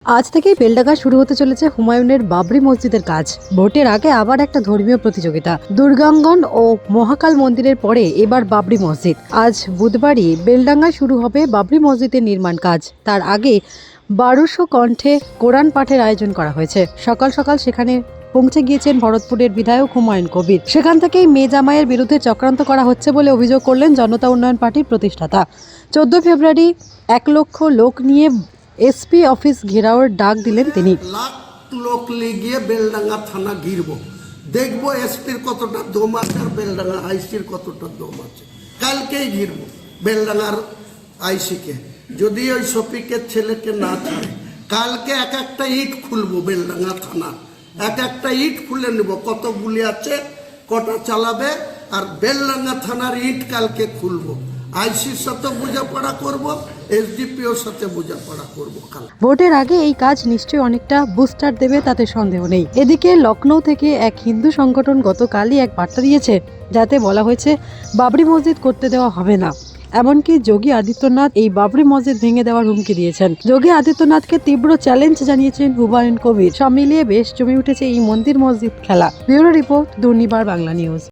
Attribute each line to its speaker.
Speaker 1: আজ থেকেই বেলডাঙ্গা শুরু হতে চলেছে হুমায়ুনের বাবরি মসজিদের কাজ। ভোটের আগে আবার একটা ধর্মীয় প্রতিযোগিতা। দুর্গাঙ্গন ও মহাকাল মন্দিরের পরে এবার বাবরি মসজিদ। আজ বুধবারই বেলডাঙ্গায় শুরু হবে বাবরি মসজিদের নির্মাণ কাজ। তার আগে 1200 কণ্ঠে কোরআন পাঠের আয়োজন করা হয়েছে। সকাল সকাল সেখানে পৌঁছে গিয়েছেন ভরতপুরের বিধায়ক হুমায়ুন কবির। সেখান থেকেই মেয়ে জামাইয়ের বিরুদ্ধে চক্রান্ত করা হচ্ছে বলে অভিযোগ করলেন জনতা উন্নয়ন পার্টির প্রতিষ্ঠাতা। 14 ফেব্রুয়ারি 1 লক্ষ লোক নিয়ে এসপি অফিস ঘেরাওয়ের ডাক দিলেন তিনি।
Speaker 2: লাখ লোক লিগিয়ে বেলডাঙ্গা থানা ঘিরবো, দেখবো এসপির কতটা দম আছে আর বেলডাঙ্গা আইসির কতটা দম আছে। কালকেই ঘিরবো বেলডাঙ্গার আইসিকে, যদি ওই শফিকের ছেলেকে না ছাড়ে কালকে এক একটা ইট খুলবো বেলডাঙ্গা থানা, এক একটা ইট খুলে নেব, কত গুলি আছে কটা চালাবে, আর বেলডাঙ্গা থানার ইট কালকে খুলবো। আইসির সাথে বোঝাপড়া করব, এসডিপিওর সাথে বোঝাপড়া করব। কাল
Speaker 1: ভোটের আগে এই কাজ নিশ্চয়ই অনেকটা বুস্টার দেবে, তাতে সন্দেহ নেই। এদিকে লখনৌ থেকে এক হিন্দু সংগঠন গতকালই এক বার্তা দিয়েছে, যাতে বলা হয়েছে বাবরি মসজিদ করতে দেওয়া হবে না। এমনকি যোগী আদিত্যনাথ এই বাবরি মসজিদ ভেঙে দেওয়ার হুমকি দিয়েছেন। যোগী আদিত্যনাথকে তীব্র চ্যালেঞ্জ জানিয়েছেন হুমায়ুন কবির। সব মিলিয়ে বেশ জমে উঠেছে এই মন্দির মসজিদ খেলা। Bureau report, Durnibar Bangla news.